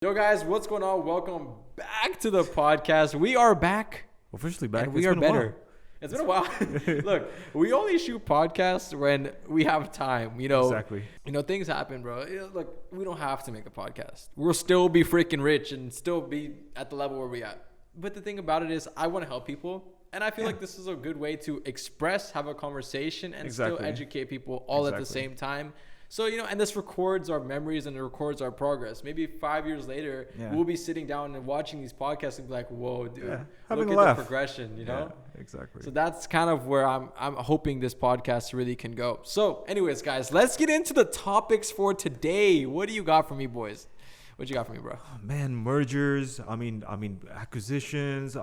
Yo guys, what's going on? Welcome back to the podcast. We are back. Officially back. And we are better. It's been a while. Look, we only shoot podcasts when we have time. Exactly. Things happen, bro. Look, we don't have to make a podcast. We'll still be freaking rich and still be at the level where we at. But the thing about it is, I want to help people. And I feel like this is a good way to express, have a conversation, and still educate people all at the same time. So, and this records our memories and it records our progress. Maybe 5 years later, we'll be sitting down and watching these podcasts and be like, whoa, dude, look at the progression, Yeah, exactly. So that's kind of where I'm hoping this podcast really can go. So anyways, guys, let's get into the topics for today. What do you got for me, boys? What you got for me, bro? Man, mergers. I mean, acquisitions.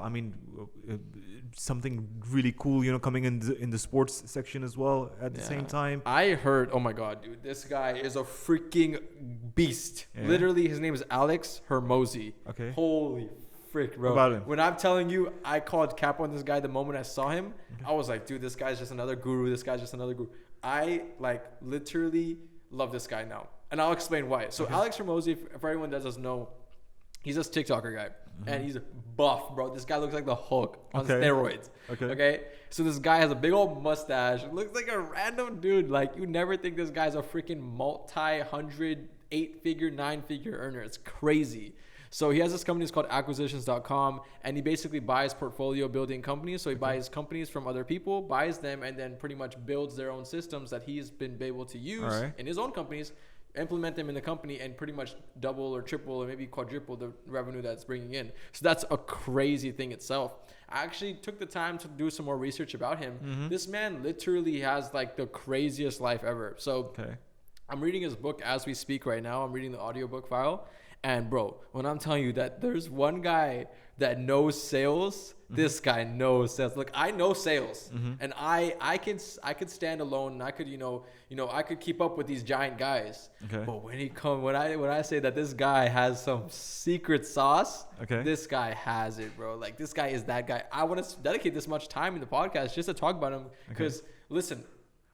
Something really cool, coming in the sports section as well at the same time. I heard, oh my God, dude, this guy is a freaking beast. Yeah. Literally, his name is Alex Hormozi. Okay. Holy frick, bro. About him. When I'm telling you, I called cap on this guy the moment I saw him. Okay. I was like, dude, this guy's just another guru. I literally love this guy now. And I'll explain why. So Alex Hormozi, for everyone that doesn't know, he's this TikToker guy. And he's buff, bro. This guy looks like the Hulk on steroids. Okay. So this guy has a big old mustache. Looks like a random dude. Like, you never think this guy's a freaking multi-hundred, 8-figure, 9-figure earner. It's crazy. So he has this company, it's called acquisitions.com, and he basically buys portfolio building companies. So he buys companies from other people, buys them, and then pretty much builds their own systems that he's been able to use in his own companies, implement them in the company, and pretty much double or triple or maybe quadruple the revenue that's bringing in. So that's a crazy thing itself. I actually took the time to do some more research about him. This man literally has like the craziest life ever. So I'm reading his book as we speak right now. I'm reading the audiobook file. And bro, when I'm telling you that there's one guy that knows sales, this guy knows sales. Look, I know sales, and I could stand alone, and I could I could keep up with these giant guys. But when I say that this guy has some secret sauce, this guy has it, bro. Like, this guy is that guy. I want to dedicate this much time in the podcast just to talk about him because listen,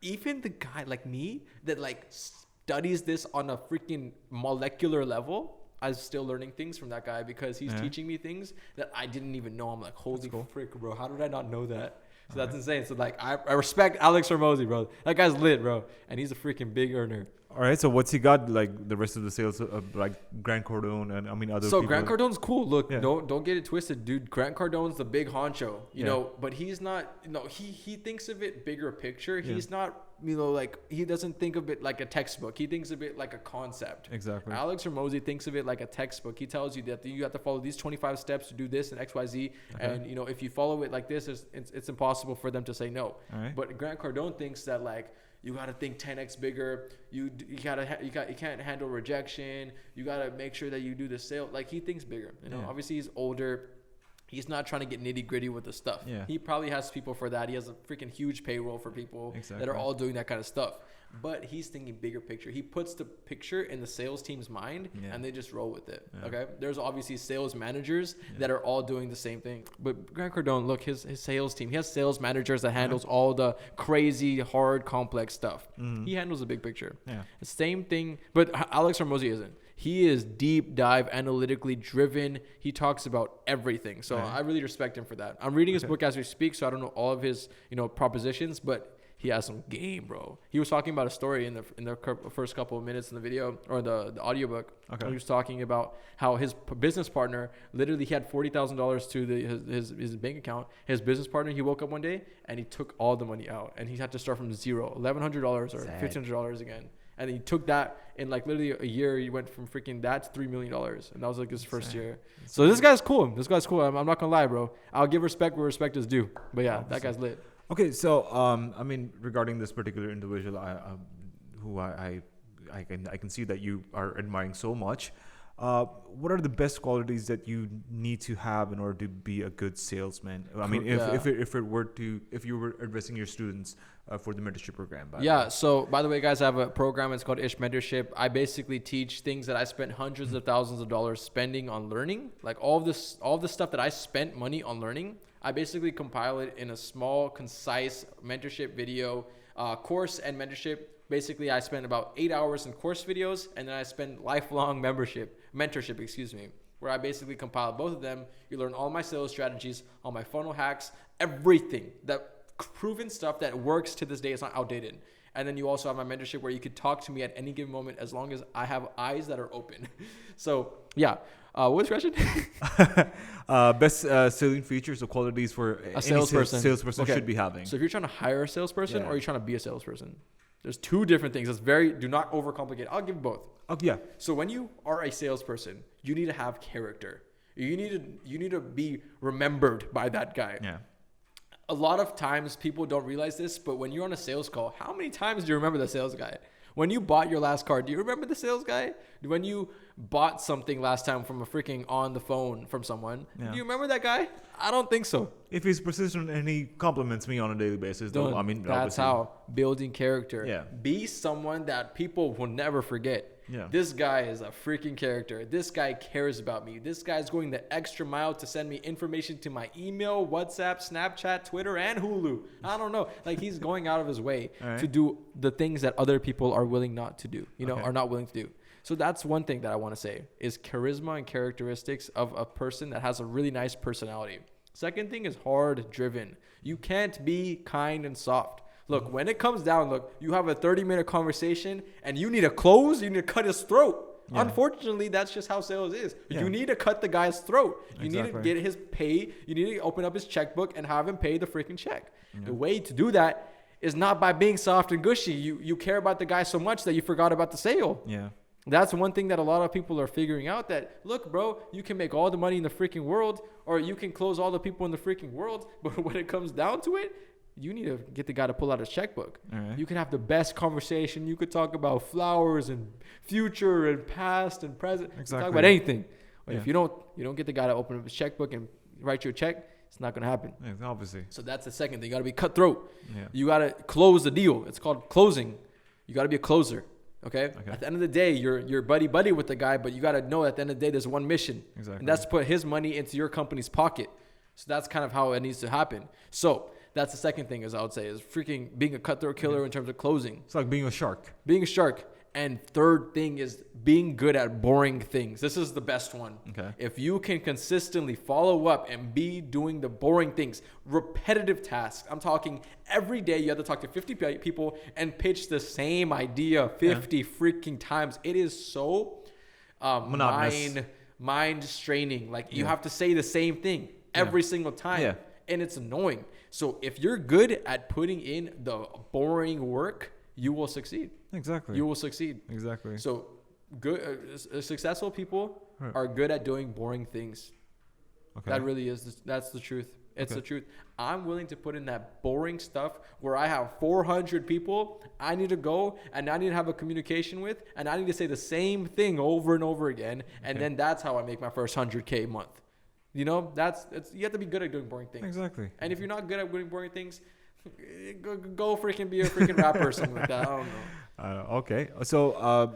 even the guy like me that like studies this on a freaking molecular level, I'm still learning things from that guy because he's teaching me things that I didn't even know. I'm like, holy frick, bro. How did I not know that? So that's insane. So like, I respect Alex Hormozi, bro. That guy's lit, bro. And he's a freaking big earner. All right. So what's he got, like the rest of the sales, like Grant Cardone and other people? So Grant Cardone's cool. Look, don't get it twisted, dude. Grant Cardone's the big honcho, you know, but he's not, he thinks of it bigger picture. He's not, like, he doesn't think of it like a textbook. He thinks of it like a concept. Exactly. Alex Hormozi thinks of it like a textbook. He tells you that you have to follow these 25 steps to do this and XYZ. And, if you follow it like this, it's impossible for them to say no. But Grant Cardone thinks that, like, you got to think 10x bigger. You can't handle rejection. You got to make sure that you do the sale. Like, he thinks bigger. Obviously he's older. He's not trying to get nitty gritty with the stuff. He probably has people for that. He has a freaking huge payroll for people that are all doing that kind of stuff. But he's thinking bigger picture. He puts the picture in the sales team's mind and they just roll with it. There's obviously sales managers that are all doing the same thing. But Grant Cardone, look, his sales team, he has sales managers that handles all the crazy, hard, complex stuff. He handles the big picture. The same thing, but Alex Hormozi isn't. He is deep dive, analytically driven. He talks about everything. So I really respect him for that. I'm reading his book as we speak, so I don't know all of his, propositions, but he has some game, bro. He was talking about a story in the first couple of minutes in the video or the audiobook. He was talking about how his business partner, literally he had $40,000 to his bank account. His business partner, he woke up one day and he took all the money out and he had to start from zero, $1,100 or $1,500 again. And he took that in like literally a year. He went from freaking that to $3 million. And that was like his first year. So this guy's cool. I'm not going to lie, bro. I'll give respect where respect is due. But yeah, that guy's lit. Okay. So, regarding this particular individual, I can see that you are admiring so much. What are the best qualities that you need to have in order to be a good salesman? I mean, if you were addressing your students for the mentorship program. So by the way, guys, I have a program. It's called Ish Mentorship. I basically teach things that I spent hundreds of thousands of dollars spending on learning. Like all the stuff that I spent money on learning, I basically compile it in a small, concise mentorship video course and mentorship. basically I spend about 8 hours in course videos, and then I spend lifelong mentorship, where I basically compile both of them. You learn all my sales strategies, all my funnel hacks, everything, that proven stuff that works to this day. It's not outdated. And then you also have my mentorship where you could talk to me at any given moment as long as I have eyes that are open. So yeah. What was the question? Best selling features or qualities for a salesperson. Salesperson should be having. So if you're trying to hire a salesperson or you're trying to be a salesperson, there's two different things. Do not overcomplicate. I'll give both. Oh, yeah. So when you are a salesperson, you need to have character. You need to be remembered by that guy. Yeah. A lot of times people don't realize this, but when you're on a sales call, how many times do you remember the sales guy? When you bought your last car, do you remember the sales guy? When you bought something last time from a freaking on the phone from someone, do you remember that guy? I don't think so. If he's persistent and he compliments me on a daily basis, though, I mean, that's how building character. Yeah. Be someone that people will never forget. Yeah. This guy is a freaking character. This guy cares about me. This guy's going the extra mile to send me information to my email, WhatsApp, Snapchat, Twitter, and Hulu. I don't know. Like, he's going out of his way to do the things that other people are willing not to do, are not willing to do. So that's one thing that I want to say is charisma and characteristics of a person that has a really nice personality. Second thing is hard driven. You can't be kind and soft. Look, when it comes down, you have a 30-minute conversation and you need a close, you need to cut his throat. Yeah. Unfortunately, that's just how sales is. Yeah. You need to cut the guy's throat. You need to get his pay. You need to open up his checkbook and have him pay the freaking check. Yeah. The way to do that is not by being soft and gushy. You care about the guy so much that you forgot about the sale. Yeah. That's one thing that a lot of people are figuring out, that, look, bro, you can make all the money in the freaking world, or you can close all the people in the freaking world. But when it comes down to it, you need to get the guy to pull out his checkbook. Right. You can have the best conversation. You could talk about flowers and future and past and present. Exactly. Talk about anything. But if you don't get the guy to open up his checkbook and write you a check, it's not going to happen. Yeah, obviously. So that's the second thing. You got to be cutthroat. Yeah. You got to close the deal. It's called closing. You got to be a closer. Okay? At the end of the day, you're buddy with the guy, but you got to know at the end of the day, there's one mission. Exactly. And that's to put his money into your company's pocket. So that's kind of how it needs to happen. So that's the second thing, as I would say, is freaking being a cutthroat killer in terms of closing. It's like being a shark. Being a shark. And third thing is being good at boring things. This is the best one. Okay. If you can consistently follow up and be doing the boring things, repetitive tasks. I'm talking every day you have to talk to 50 people and pitch the same idea 50 freaking times. It is so mind straining. Like you have to say the same thing every single time. Yeah. And it's annoying. So if you're good at putting in the boring work, you will succeed. Exactly. You will succeed. Exactly. So good, successful people are good at doing boring things. Okay. That really is. That's the truth. It's the truth. I'm willing to put in that boring stuff where I have 400 people I need to go and I need to have a communication with, and I need to say the same thing over and over again. And then that's how I make my first 100K a month. You know, you have to be good at doing boring things. Exactly. And if you're not good at doing boring things, go freaking be a freaking rapper or something like that. I don't know. Okay. So,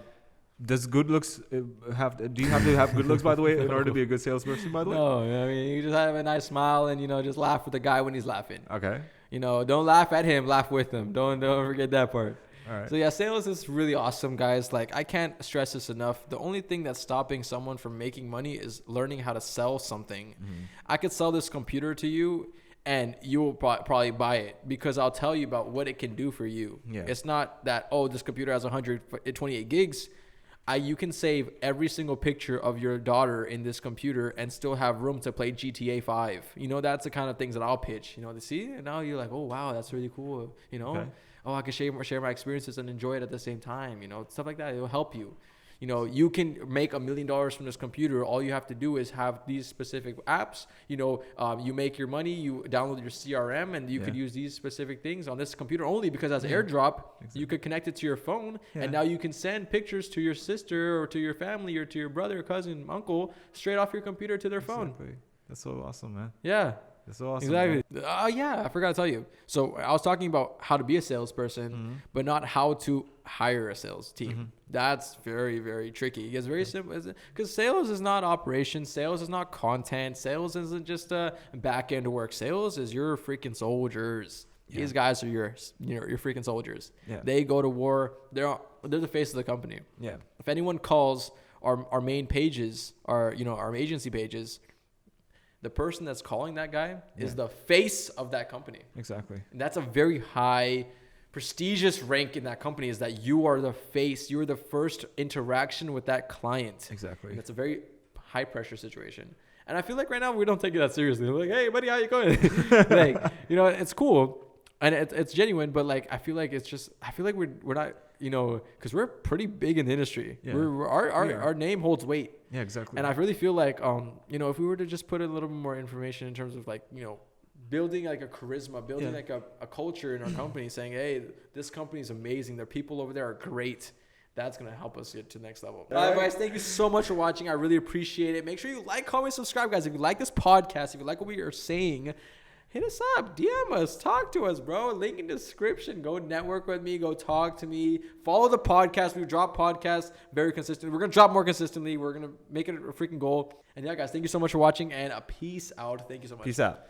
does good looks do you have to have good looks, by the way, in order to be a good salesperson, by the way? No, I mean, you just have a nice smile and, just laugh with the guy when he's laughing. Okay. Don't laugh at him, laugh with him. Don't forget that part. All right. So yeah, sales is really awesome, guys. Like, I can't stress this enough. The only thing that's stopping someone from making money is learning how to sell something. Mm-hmm. I could sell this computer to you and you will probably buy it because I'll tell you about what it can do for you. Yeah. It's not that, this computer has 128 gigs. You can save every single picture of your daughter in this computer and still have room to play GTA 5. That's the kind of things that I'll pitch. To see, and now you're like, oh, wow, that's really cool. Okay. Oh, I can share my experiences and enjoy it at the same time. Stuff like that. It'll help you. You can make $1 million from this computer. All you have to do is have these specific apps. You make your money, you download your CRM, and you could use these specific things on this computer only because as AirDrop, you could connect it to your phone, and now you can send pictures to your sister or to your family or to your brother, cousin, uncle straight off your computer to their phone. That's so awesome, man. Yeah. That's so awesome. Exactly. I forgot to tell you. So I was talking about how to be a salesperson, but not how to hire a sales team. Mm-hmm. That's very, very tricky. It's very simple because sales is not operations. Sales is not content. Sales isn't just a back end work. Sales is your freaking soldiers. These guys are your freaking soldiers. Yeah. They go to war. They're the face of the company. Yeah. If anyone calls our main pages, our agency pages, the person that's calling that guy is the face of that company. Exactly. And that's a very high, prestigious rank in that company, is that you are the face. You're the first interaction with that client. Exactly. And it's a very high pressure situation. And I feel like right now we don't take it that seriously. We're like, hey, buddy, how you going? Like, it's cool. And it's genuine, but like, I feel like we're not, because we're pretty big in the industry. Yeah. Our name holds weight. Yeah, exactly. And I really feel like, if we were to just put a little bit more information in terms of like, building like a charisma, building like a culture in our company, saying, hey, this company is amazing. Their people over there are great. That's going to help us get to the next level. All right, guys, thank you so much for watching. I really appreciate it. Make sure you like, comment, subscribe, guys. If you like this podcast, if you like what we are saying, hit us up, DM us, talk to us, bro. Link in description. Go network with me. Go talk to me. Follow the podcast. We drop podcasts very consistently. We're going to drop more consistently. We're going to make it a freaking goal. And yeah, guys, thank you so much for watching, and peace out. Thank you so much. Peace out.